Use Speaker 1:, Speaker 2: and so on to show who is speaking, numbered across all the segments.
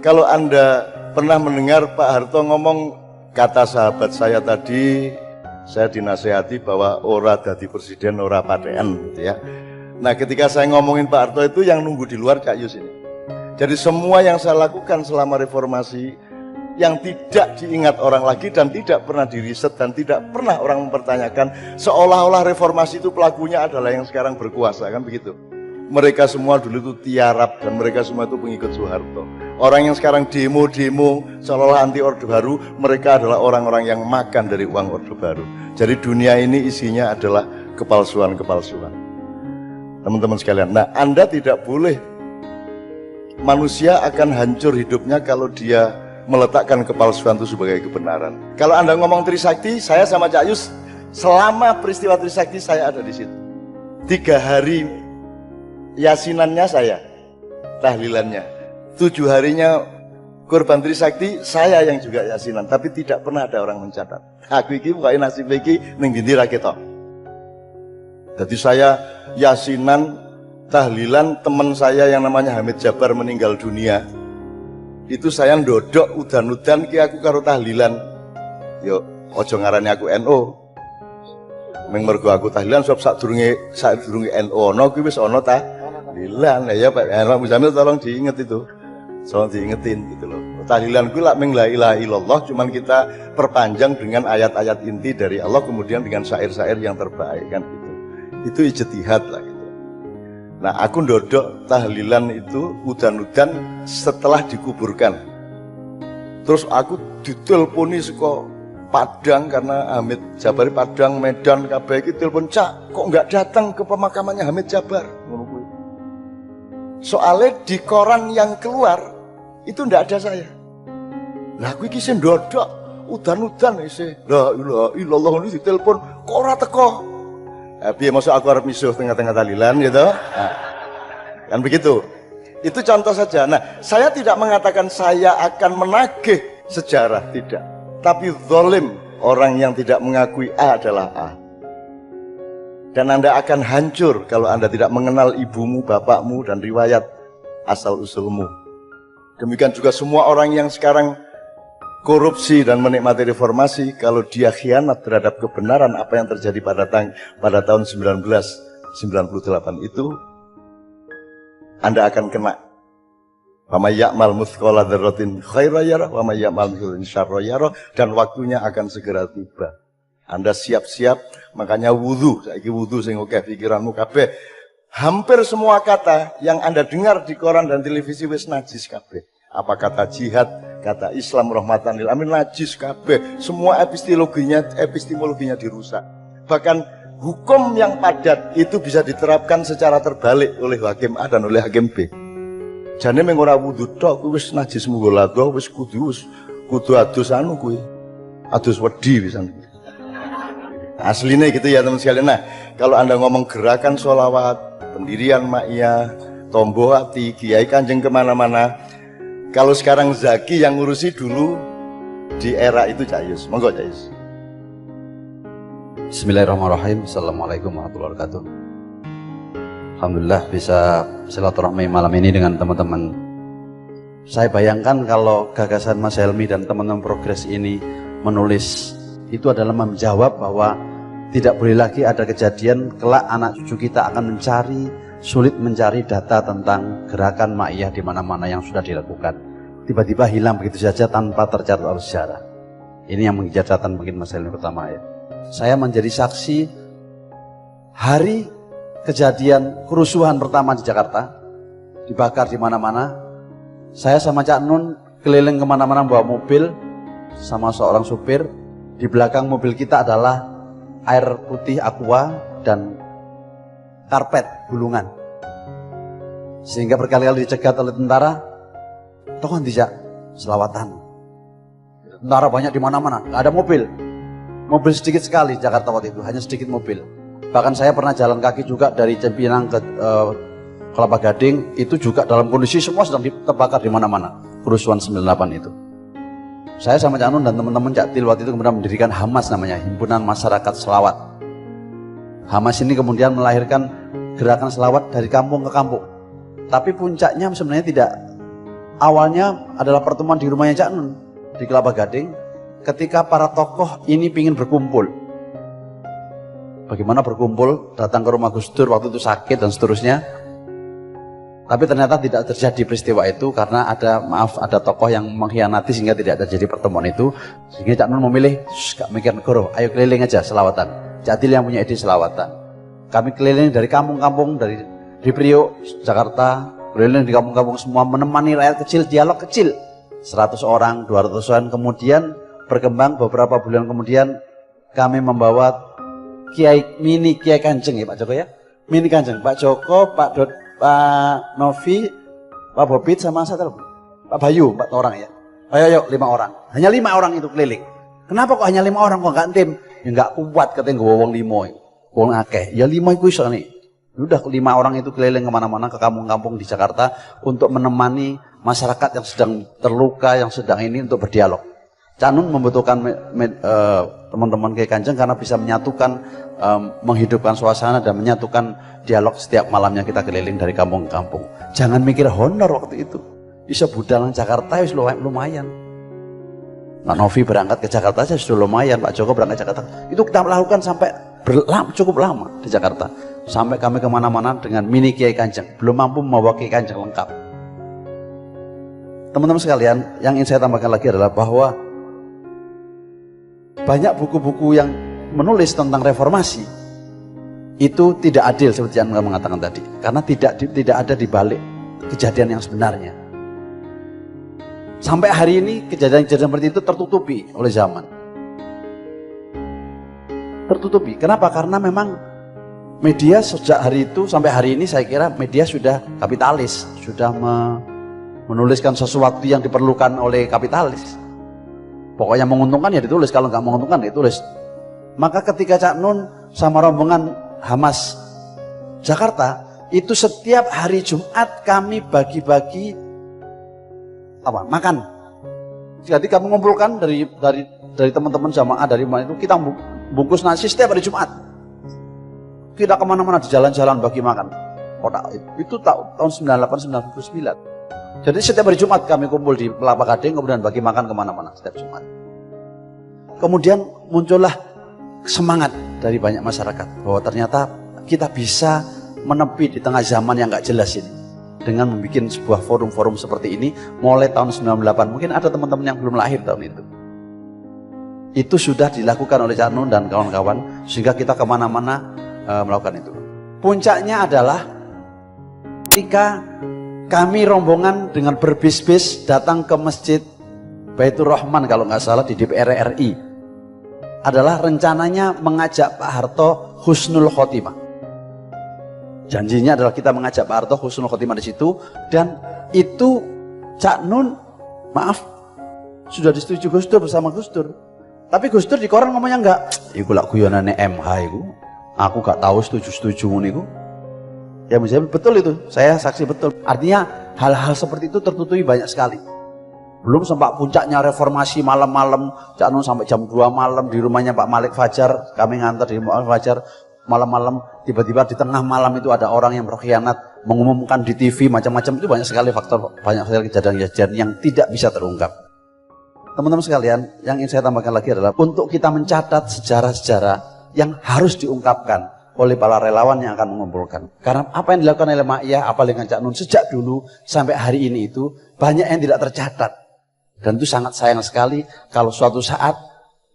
Speaker 1: Kalau Anda pernah mendengar Pak Harto ngomong, kata sahabat saya tadi, saya dinasehati bahwa ora dadi presiden, ora patean gitu ya. Nah ketika saya ngomongin Pak Harto itu yang nunggu di luar Cak Yus ini. Jadi semua yang saya lakukan selama reformasi, yang tidak diingat orang lagi dan tidak pernah diriset dan tidak pernah orang mempertanyakan, seolah-olah reformasi itu pelakunya adalah yang sekarang berkuasa, kan begitu. Mereka semua dulu itu tiarap dan mereka semua itu pengikut Soeharto. Orang yang sekarang demo-demo seolah-olah anti Orde Baru, mereka adalah orang-orang yang makan dari uang Orde Baru. Jadi dunia ini isinya adalah kepalsuan-kepalsuan. Teman-teman sekalian, nah Anda tidak boleh, manusia akan hancur hidupnya kalau dia meletakkan kepalsuan itu sebagai kebenaran. Kalau Anda ngomong Trisakti, saya sama Cak Yus selama peristiwa Trisakti saya ada di situ. 3 hari yasinannya saya, tahlilannya. 7 harinya korban Trisakti, saya yang juga yasinan, tapi tidak pernah ada orang mencatat. Aku iki pokoke nasib iki ning ndi ra ketok. Jadi saya yasinan, tahlilan, teman saya yang namanya Hamid Jabar meninggal dunia. Itu saya ndodok udan-udan ki aku karo tahlilan. Yo aja ngarani aku NU. Ming mergo aku tahlilan sebab sadurunge NU ana kuwi wis ana tahlilan. Ya Pak Muzamil tolong diinget itu. Tolong diingetin gitu loh. Tahlilan kuwi lak ming la ilaha illallah, cuman kita perpanjang dengan ayat-ayat inti dari Allah kemudian dengan syair-syair yang terbaik kan gitu. Itu ijtihad lah gitu. Nah, aku ndodok tahlilan itu udan-udan setelah dikuburkan. Terus aku diteleponi saka Padang karena Hamid Jabar Padang, Medan, kabeh iki telepon, "Cak, kok enggak datang ke pemakamannya Hamid Jabar?" Ngono kuwi. Soalnya di koran yang keluar itu enggak ada saya. Lah aku iki sing ndodok udan-udan isih. La ilaha illallah ini ditelepon kok ora teko. Piye masuk aku arep misuh tengah-tengah tahlilan gitu. Nah, kan begitu. Itu contoh saja. Nah, saya tidak mengatakan saya akan menagih sejarah, tidak. Tapi zalim, orang yang tidak mengakui A adalah A. Dan Anda akan hancur kalau Anda tidak mengenal ibumu, bapakmu, dan riwayat asal-usulmu. Demikian juga semua orang yang sekarang korupsi dan menikmati reformasi, kalau dia khianat terhadap kebenaran apa yang terjadi pada tahun 1998 itu, Anda akan kena. Wa may ya'mal mithqala dzarratin khairan yarah wa may ya'mal mithqala syarran yarah, dan waktunya akan segera tiba. Anda siap-siap, makanya wudu, saiki wudu sing akeh pikiranmu kabeh. Hampir semua kata yang Anda dengar di koran dan televisi wis najis kabeh. Apa kata jihad, kata Islam rahmatan lil alamin, najis kabeh. Semua epistemologinya dirusak. Bahkan hukum yang padat itu bisa diterapkan secara terbalik oleh hakim A dan oleh hakim B. Jane mung ora wudu tok kuwi wis najis munggoladoh, wis kudu adus anu kuwi. Adus wedi pisan. Aslinya gitu ya teman sekalian. Nah, kalau Anda ngomong gerakan sholawat, pendirian Ma'iyah, tombo hati, Kiai Kanjeng kemana-mana, kalau sekarang Zaki yang ngurusi, dulu di era itu Cak Yus. Monggo Cak Yus.
Speaker 2: Bismillahirrahmanirrahim. Assalamualaikum warahmatullahi wabarakatuh. Alhamdulillah bisa silaturahmi malam ini dengan teman-teman. Saya bayangkan kalau gagasan Mas Helmi dan teman-teman Progres ini menulis, itu adalah menjawab bahwa tidak boleh lagi ada kejadian kelak anak cucu kita akan sulit mencari data tentang gerakan Ma'iyah di mana-mana yang sudah dilakukan. Tiba-tiba hilang begitu saja tanpa tercatat oleh sejarah. Ini yang menjadi catatan mungkin Mas Helmi pertama ya. Saya menjadi saksi hari kejadian kerusuhan pertama di Jakarta, dibakar di mana-mana. Saya sama Cak Nun keliling kemana-mana bawa mobil sama seorang supir. Di belakang mobil kita adalah air putih aqua dan karpet gulungan. Sehingga berkali-kali dicegat oleh tentara. Toh tidak selawatan. Tentara banyak di mana-mana, nggak ada mobil. Mobil sedikit sekali Jakarta waktu itu, hanya sedikit mobil. Bahkan saya pernah jalan kaki juga dari Cipinang ke Kelapa Gading, itu juga dalam kondisi semua sedang terbakar di mana-mana. Kerusuhan 98 itu. Saya sama Cak Nun dan teman-teman Cak Til waktu itu kemudian mendirikan Hamas namanya, Himpunan Masyarakat Selawat. Hamas ini kemudian melahirkan gerakan selawat dari kampung ke kampung. Tapi puncaknya sebenarnya tidak awalnya adalah pertemuan di rumahnya Cak Nun di Kelapa Gading, ketika para tokoh ini ingin berkumpul. Bagaimana berkumpul, datang ke rumah Gus Dur waktu itu sakit dan seterusnya. Tapi ternyata tidak terjadi peristiwa itu karena ada tokoh yang mengkhianati sehingga tidak terjadi pertemuan itu. Sehingga Cak Nun memilih, gak mikir negara, ayo keliling aja selawatan. Cak Adil yang punya ide selawatan. Kami keliling dari kampung-kampung, dari Priok, Jakarta, keliling di kampung-kampung semua, menemani rakyat kecil, dialog kecil. 100 orang, 200 orang, kemudian berkembang beberapa bulan kemudian kami membawa mini Kiai Kanjeng ya Pak Joko ya. Mini Kanjeng, Pak Joko, Pak Novi, Pak Bobit sama satu Pak Bayu, 4 orang ya. Ayo 5 orang. Hanya 5 orang itu keliling. Kenapa kok hanya 5 orang kok enggak tim? Ya enggak kuat katanya wong 5. Wong akeh. Ya 5 iku iso nih. Udah 5 orang itu keliling kemana-mana ke kampung-kampung di Jakarta untuk menemani masyarakat yang sedang terluka, yang sedang ini untuk berdialog. Cak Nun membutuhkan teman-teman Kiai Kanjeng karena bisa menyatukan, menghidupkan suasana dan menyatukan dialog setiap malamnya kita keliling dari kampung ke kampung. Jangan mikir honor waktu itu. Bisa budalan Jakarta ya lumayan. Pak Novi berangkat ke Jakarta saja sudah lumayan, Pak Joko berangkat ke Jakarta. Itu kita lakukan sampai cukup lama di Jakarta. Sampai kami kemana-mana dengan mini Kiai Kanjeng. Belum mampu membawa Kiai Kanjeng lengkap. Teman-teman sekalian, yang ingin saya tambahkan lagi adalah bahwa banyak buku-buku yang menulis tentang reformasi itu tidak adil seperti yang Anda mengatakan tadi. Karena tidak ada di balik kejadian yang sebenarnya. Sampai hari ini kejadian-kejadian seperti itu tertutupi oleh zaman. Tertutupi. Kenapa? Karena memang media sejak hari itu sampai hari ini saya kira media sudah kapitalis, sudah menuliskan sesuatu yang diperlukan oleh kapitalis. Pokoknya menguntungkan ya ditulis, kalau nggak menguntungkan ya ditulis. Maka ketika Cak Nun sama rombongan Hamas Jakarta itu setiap hari Jumat kami bagi-bagi makan. Jadi kami mengumpulkan dari teman-teman jamaah dari mana itu kita bungkus nasi setiap hari Jumat. Kita kemana-mana di jalan-jalan bagi makan. Itu tahun 98-99. Jadi setiap hari Jumat kami kumpul di Kelapa Gading kemudian bagi makan kemana-mana setiap Jumat. Kemudian muncullah semangat dari banyak masyarakat bahwa ternyata kita bisa menepi di tengah zaman yang gak jelas ini dengan membuat sebuah forum-forum seperti ini mulai tahun 98. Mungkin ada teman-teman yang belum lahir tahun itu. Itu sudah dilakukan oleh Cak Nun dan kawan-kawan sehingga kita kemana-mana melakukan itu. Puncaknya adalah ketika kami rombongan dengan berbis-bis datang ke Masjid Baitur Rahman kalau nggak salah di DPR RI. Adalah rencananya mengajak Pak Harto husnul khotimah. Janjinya adalah kita mengajak Pak Harto husnul khotimah di situ dan itu Cak Nun sudah disetujui Gus Dur bersama Gus Dur. Tapi Gus Dur di koran ngomongnya enggak. Iku lak guyonane MH iku. Aku gak tahu setuju niku. Ya misalnya betul itu, saya saksi betul. Artinya hal-hal seperti itu tertutupi banyak sekali. Belum sempat puncaknya reformasi malam-malam, Cak Nun sampai jam 2 malam di rumahnya Pak Malik Fajar, kami ngantar di rumah Fajar malam-malam, tiba-tiba di tengah malam itu ada orang yang berkhianat, mengumumkan di TV macam-macam. Itu banyak sekali faktor, banyak sekali kejadian-kejadian yang tidak bisa terungkap. Teman-teman sekalian, yang ingin saya tambahkan lagi adalah untuk kita mencatat sejarah-sejarah yang harus diungkapkan oleh para relawan yang akan mengumpulkan. Karena apa yang dilakukan oleh Ma'iyah, apa dengan Cak Nun sejak dulu sampai hari ini itu banyak yang tidak tercatat. Dan itu sangat sayang sekali kalau suatu saat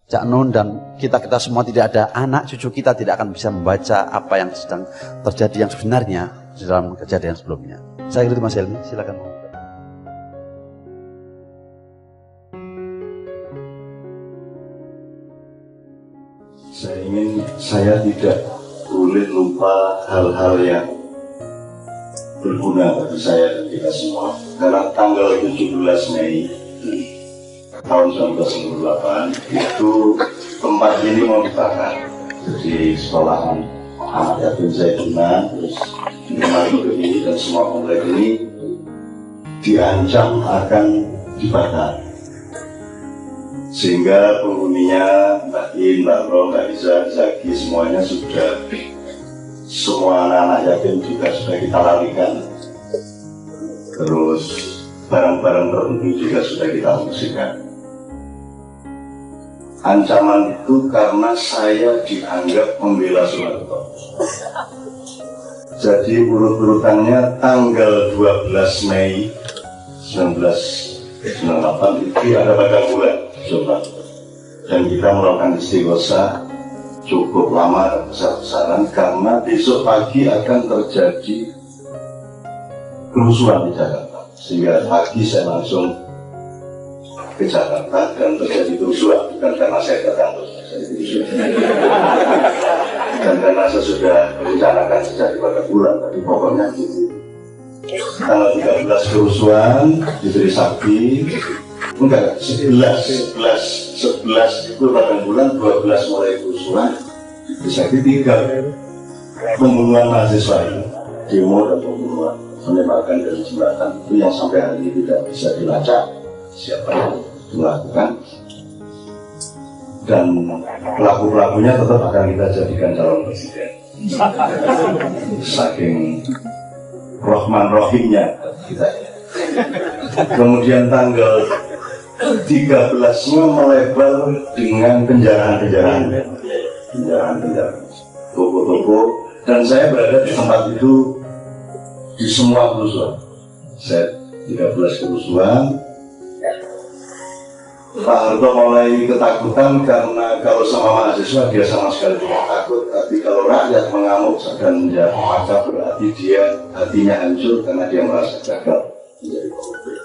Speaker 2: Cak Nun dan kita semua tidak ada, anak cucu kita tidak akan bisa membaca apa yang sedang terjadi yang sebenarnya dalam kejadian sebelumnya. Saya kira itu Mas Helmi, silakan.
Speaker 1: Saya tidak boleh lupa hal-hal yang berguna bagi saya dan kita semua. Karena tanggal 17 Mei tahun 1998 itu tempat ini mau dibakar. Jadi sekolahan anak yatim Zaituna, terus ini dan semua komplek ini diancam akan dibakar. Sehingga penghuninya Mbak In, Mbak Ro, Mbak Iza, Zaki semuanya sudah, semua anak-anak yatim juga sudah kita larikan. Terus barang-barang tertentu juga sudah kita fungsikan. Ancaman itu karena saya dianggap membela Soeharto. Jadi urut-urutannya tanggal 12 Mei 1998 itu ada pada bulan coba. Dan kita melakukan istighosa cukup lama dan besar-besaran karena besok pagi akan terjadi kerusuhan di Jakarta. Sehingga pagi saya langsung ke Jakarta dan terjadi kerusuhan, bukan karena saya datang dan karena saya sudah merencanakan sejak pada bulan, tapi pokoknya gitu. Tanggal 13 kerusuhan diberi sakti, enggak 11 itu pada bulan, 12 mulai kerusuhan, di sakti 3 pembunuhan mahasiswa ini, demo dan pembunuhan, menembakkan dari jembatan itu yang sampai hari ini tidak bisa dilacak siapa yang melakukan, dan pelaku-pelakunya tetap akan kita jadikan calon presiden. Saking Rahman Rahimnya kita. Kemudian tanggal 13-nya melebar dengan penjarahan, toko-toko, dan saya berada di tempat itu di semua kerusuhan. Saya 13 kerusuhan. Pak Harto mulai ketakutan karena kalau sama mahasiswa dia sama sekali tidak takut, tapi kalau rakyat mengamuk dan menjadi maka berarti dia hatinya hancur karena dia merasa gagal menjadi pemimpin.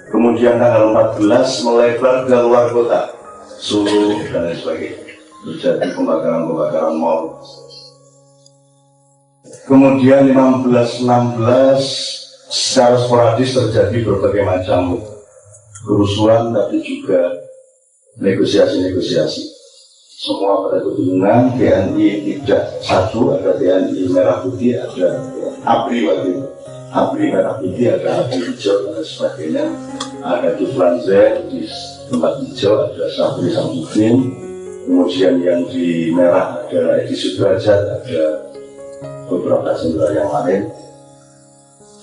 Speaker 1: Kemudian tanggal 14 melebar ke luar kota, Solo dan lain sebagainya, terjadi pembakaran mal. Kemudian 15-16 secara sporadis terjadi berbagai macam kerusuhan, tapi juga negosiasi. Semua pada kebingungan, TNI tidak satu, ada TNI merah putih, ada ABRI waktu itu, ABRI merah putih, ada ABRI hijau dan sebagainya. Ada Kiflan Zain di tempat hijau, ada Sabri Samsudin, kemudian yang di merah ada Edi Sudrajat, ada beberapa jenderal yang lain.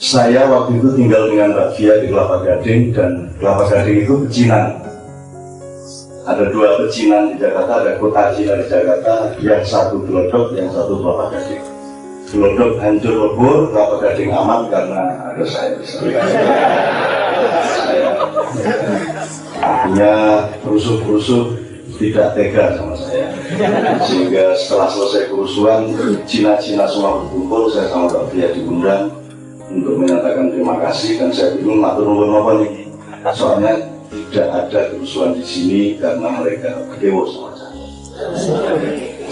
Speaker 1: Saya waktu itu tinggal dengan Mbak Fia di Kelapa Gading, dan Kelapa Gading itu pecinan. Ada 2 pecinan di Jakarta, ada kota Cina di Jakarta, yang satu Glodok, yang satu Kelapa Gading. Glodok hancur lebur, Kelapa Gading aman karena ada saya di sana. Artinya perusuh-perusuh tidak tega sama saya, sehingga setelah selesai kerusuhan, Cina-Cina semua berkumpul, saya sama Mbak Fia diundang untuk menyatakan terima kasih, dan saya bingung matur nuwun apa nih, soalnya tidak ada kerusuhan di sini karena mereka kecewa sama saya.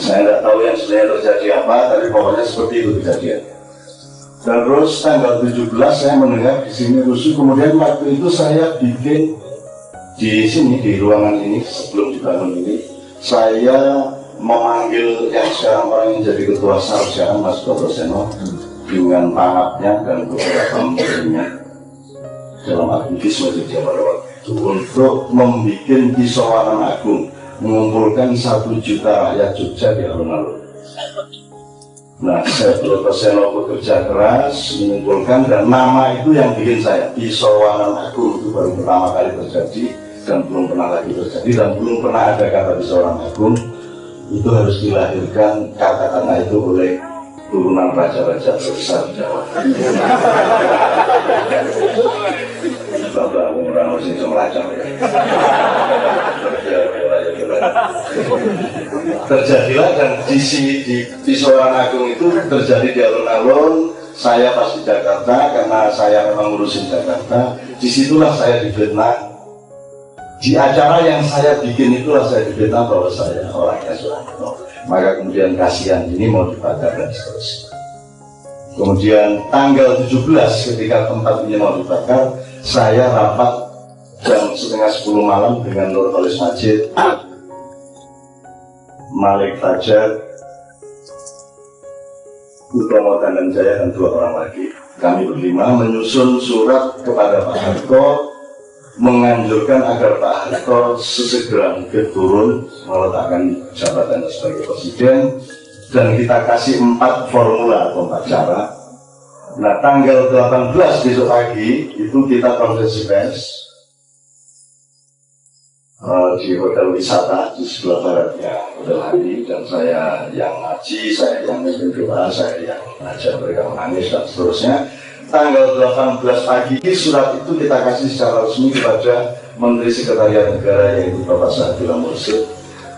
Speaker 1: Saya tidak tahu yang sebenarnya terjadi apa, tapi pokoknya seperti itu kejadian. Terus tanggal 17 saya mendengar di sini rusuh, kemudian waktu itu saya bikin di sini, di ruangan ini sebelum dibangun ini, saya memanggil yang sekarang orang yang jadi ketua SAR sekarang, Mas Dr. Seno, dengan pangapnya dan beberapa menterinya dalam aktivisme di Jawa Barat itu untuk membuat Pisauwanan Agung, mengumpulkan 1 juta rakyat Jogja di alun-alun. Nah, saya Dr. Seno bekerja keras mengumpulkan, dan nama itu yang bikin saya Pisauwanan Agung itu baru pertama kali terjadi dan belum pernah lagi terjadi, dan belum pernah ada kata Pisauwanan Agung. Itu harus dilahirkan kata-kata itu oleh turunan raja-raja besar Jawa. Bapak orang masih semacam ya. Terjadilah, dan di Pisauwanan Agung itu terjadi di alun-alun. Saya pas di Jakarta karena saya memang ngurusin Jakarta. Disitulah saya difitnah. Di acara yang saya bikin itulah saya difitnah bahwa saya orangnya Soeharto. Maka kemudian kasihan ini mau dibakar dan seterusnya. Kemudian tanggal 17 ketika tempat ini mau dibakar, saya rapat jam setengah 10 malam dengan Nurholis Majid, Malik Fajar, Utomo Dananjaya, dan 2 orang lagi. Kami berlima menyusun surat kepada Pak Harto, menganjurkan agar Pak Harto sesegera mungkin turun meletakkan jabatannya sebagai presiden, dan kita kasih 4 formula atau 4 cara Nah, tanggal 18 besok pagi itu kita konferensi pers di hotel wisata di sebelah baratnya Hotel Hadi, dan saya yang ngaji, saya yang mimpin doa, saya yang ngajak mereka menangis dan seterusnya. Tanggal 18 pagi surat itu kita kasih secara resmi kepada Menteri Sekretariat Negara yaitu Bapak Saadillah Mursyid.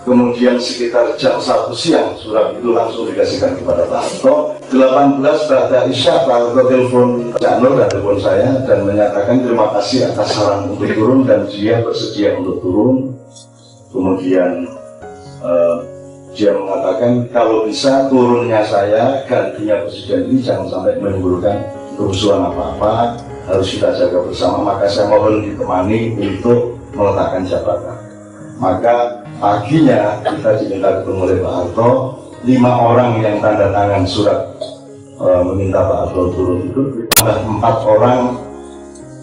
Speaker 1: Kemudian sekitar jam 1 siang surat itu langsung dikasihkan kepada Pak Harto. 18 pada Isya Pak Harto telepon Cak Nur dan telepon saya dan menyatakan terima kasih atas saran untuk turun dan dia bersedia untuk turun. Kemudian dia mengatakan kalau bisa turunnya saya gantinya presiden ini jangan sampai menimbulkan kerusuhan apa-apa, harus kita jaga bersama, maka saya mohon ditemani untuk meletakkan jabatan. Maka paginya kita diminta ketemu oleh Pak Harto, 5 orang yang tanda tangan surat meminta Pak Harto turun itu, ditambah 4 orang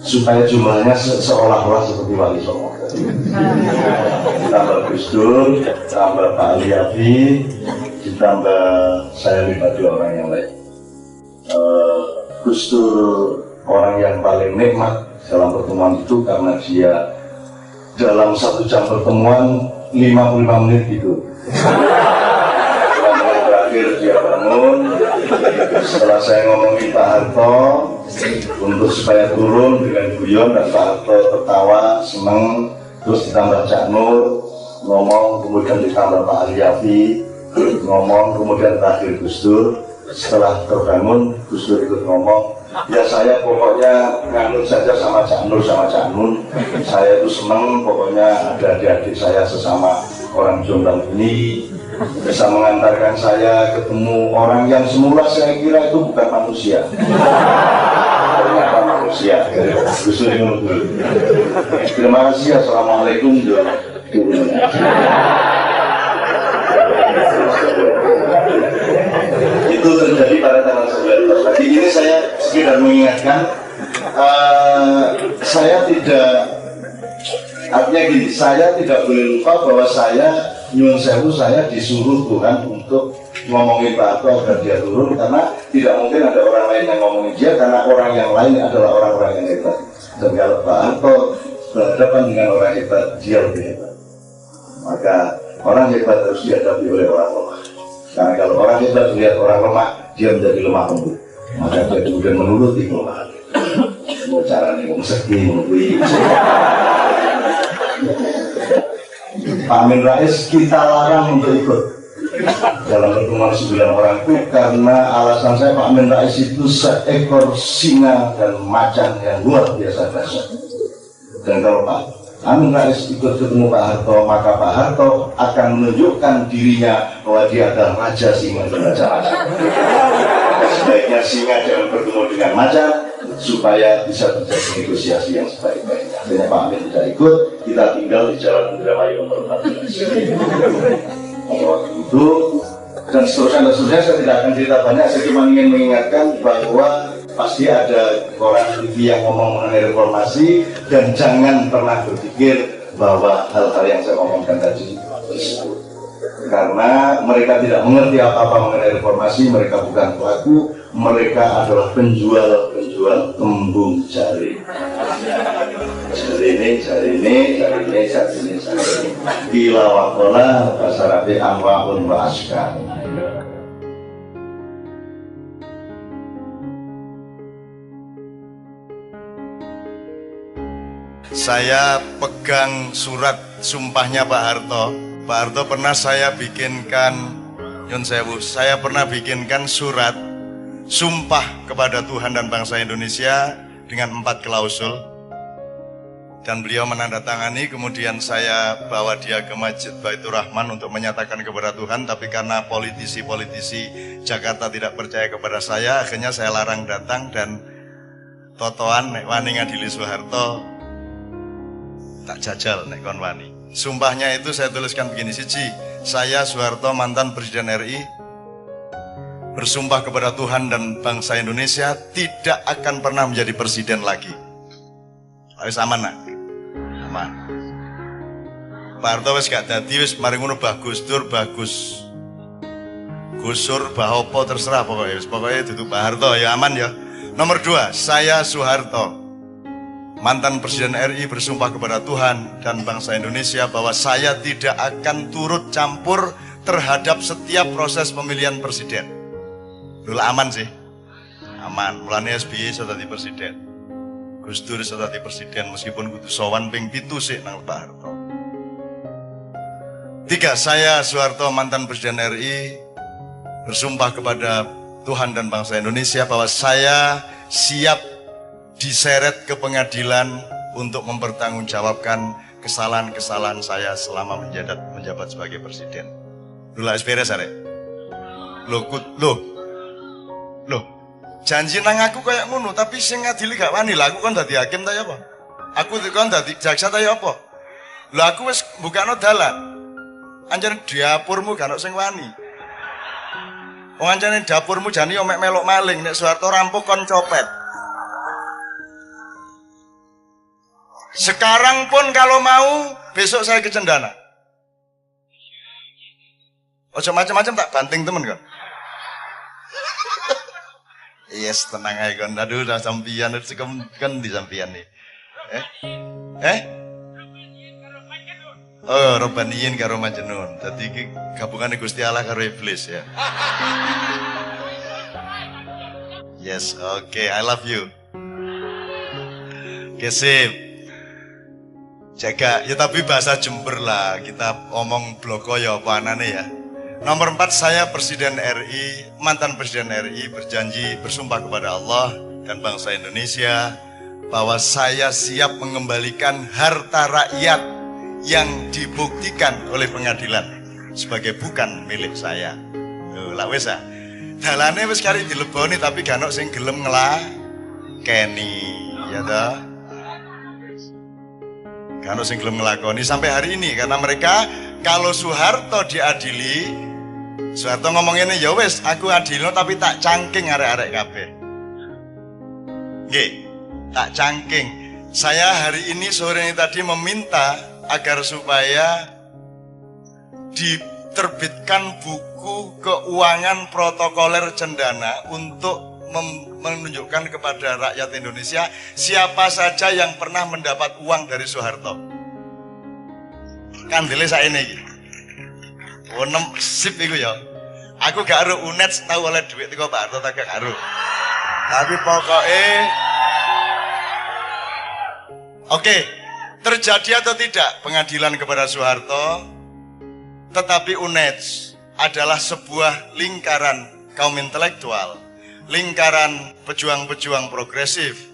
Speaker 1: supaya jumlahnya seolah-olah seperti Wali Songo. Ditambah Gus Dur, ditambah Pak Aliafi, ditambah saya 5 orang yang lain. Gus Dur orang yang paling nikmat dalam pertemuan itu karena dia dalam 1 jam pertemuan 55 menit gitu. Setelah terakhir dia bangun, setelah saya ngomongin Pak Harto untuk supaya turun dengan guyon, dan Pak Harto tertawa, seneng, terus ditambah Cak Nur ngomong, kemudian ditambah Pak Aliafi ngomong, kemudian terakhir Gus Dur. Setelah terbangun, Gus Dur ikut ngomong, ya saya pokoknya nganut saja sama Cak Nur sama Cak Nun. Saya itu senang pokoknya ada adik-adik saya sesama orang Jombang ini bisa mengantarkan saya ketemu orang yang semula saya kira itu bukan manusia. Ternyata manusia. Gus Dur dulu. Terima kasih. Assalamualaikum. Itu terjadi pada tanggal 19. Lagi ini saya sekedar mengingatkan, saya tidak, artinya gini, saya tidak boleh lupa bahwa saya nyuwun sewu, saya disuruh Tuhan untuk ngomongin Pak Harto agar dia turun, karena tidak mungkin ada orang lain yang ngomongin dia, karena orang yang lain adalah orang-orang yang hebat. Dan kalau Pak Harto berhadapan dengan orang hebat, dia lebih hebat. Maka orang hebat harus dihadapi oleh orang lemah. Karena kalau orang hebat melihat orang lemah, dia menjadi lemah lembut. Maka dia kemudian menuruti kelemahan. Mau caranya sedih, menunggu. Pak Amin Rais kita larang untuk ikut dalam pertemuan 9 orang itu karena alasan saya Pak Amin Rais itu seekor singa dan macan yang luar biasa dahsyat. Dan kalau Pak Amin Rais ikut ketemu Pak Harto, maka Pak Harto akan menunjukkan dirinya bahwa dia adalah raja singa dan raja macan. Sebaiknya singa jangan bertemu dengan macan supaya bisa terjadi negosiasi yang sebaik-baiknya. Akhirnya Pak Amin tidak ikut, kita tinggal di Jalan Indramayu nomor 14. Pada waktu itu dan seterusnya saya tidak akan cerita banyak, saya cuma ingin mengingatkan bahwa pasti ada orang TV yang ngomong mengenai reformasi, dan jangan pernah berpikir bahwa hal-hal yang saya omongkan tadi tersebut. Karena mereka tidak mengerti apa-apa mengenai reformasi, mereka bukan pelaku, mereka adalah penjual kembung jari. Jari ini. Bila wakola pasarabi amwaun wa askar.
Speaker 3: Saya pegang surat sumpahnya Pak Harto. Pak Harto pernah saya bikinkan, Nyun Sewu, saya pernah bikinkan surat sumpah kepada Tuhan dan bangsa Indonesia dengan 4 klausul. Dan beliau menandatangani, kemudian saya bawa dia ke Masjid Baitur Rahman untuk menyatakan kepada Tuhan. Tapi karena politisi-politisi Jakarta tidak percaya kepada saya, akhirnya saya larang datang, dan totoan nek wani ngadili Soeharto tak jajal nek kon wani. Sumpahnya itu saya tuliskan begini, siji, saya Soeharto mantan Presiden RI bersumpah kepada Tuhan dan bangsa Indonesia tidak akan pernah menjadi presiden lagi. Harus aman nak? Aman. Pak Harto wis gak dadi, wis mari ngono bagus Dur, bagus Gusur, Bahopo terserah pokoknya. Pokoknya itu Pak Harto ya aman ya. Nomor 2, saya Soeharto, mantan Presiden RI, bersumpah kepada Tuhan dan bangsa Indonesia bahwa saya tidak akan turut campur terhadap setiap proses pemilihan presiden. Dulu aman sih, aman. Mulanya SBY sudah jadi presiden, Gus Dur sudah jadi presiden, meskipun kudu sowan ping 7 sih nang Pak Harto. 3, saya Soeharto, mantan Presiden RI, bersumpah kepada Tuhan dan bangsa Indonesia bahwa saya siap diseret ke pengadilan untuk mempertanggungjawabkan kesalahan-kesalahan saya selama menjabat sebagai presiden. Dulu beres arek. Loh, janji nang aku kayak ngono, tapi sing ngadili gak wani lah. Aku kan dadi hakim ta ya apa? Aku kan dadi jaksa ta ya apa? Lho aku wis mbukakno dalan. Anjen dapurmu gak ono sing wani. Wong anjane dapurmu jane yo mek melok maling, nek Soeharto rampung kon copet. Sekarang pun kalau mau, besok saya ke Cendana. Ojo macam-macam tak banting temen kan. Yes, tenang aja kan. Aduh, udah sampian, kan di sampian nih. Oh, Robaniyin karo Majnun. Jadi gabungan Gusti Allah karo Iblis ya. Yes, okay, I love you. Oke, sip. Jaga, ya tapi bahasa Jember lah. Kita omong bloko ya apa anane ya. Nomor 4, saya Presiden RI, mantan Presiden RI, berjanji bersumpah kepada Allah dan bangsa Indonesia bahwa saya siap mengembalikan harta rakyat yang dibuktikan oleh pengadilan sebagai bukan milik saya. Lah wis ah. Dalane wis kari dileboni tapi gak ono sing gelem nglakeni, ya toh. Gak ono sing gelem nglakoni sampai hari ini karena mereka kalau Soeharto diadili, Soeharto ngomong ini ya wis aku adilno tapi tak cangking arek-arek kabeh. Nggih, tak cangking. Saya hari ini sore ini tadi meminta agar supaya diterbitkan buku keuangan protokoler Cendana untuk menunjukkan kepada rakyat Indonesia siapa saja yang pernah mendapat uang dari Soeharto. Kandele saene iki. Onem sip iku ya. Aku gak aru unet tahu oleh duit teko Pak Harto tak gak aru. Tapi pokoknya oke. Terjadi atau tidak pengadilan kepada Soeharto, tetapi UNED adalah sebuah lingkaran kaum intelektual, lingkaran pejuang-pejuang progresif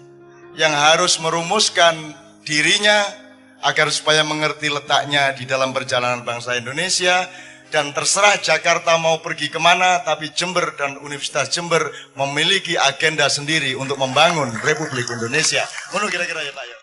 Speaker 3: yang harus merumuskan dirinya agar supaya mengerti letaknya di dalam perjalanan bangsa Indonesia. Dan terserah Jakarta mau pergi kemana, tapi Jember dan Universitas Jember memiliki agenda sendiri untuk membangun Republik Indonesia. Menurut kira-kira ya Pak ya.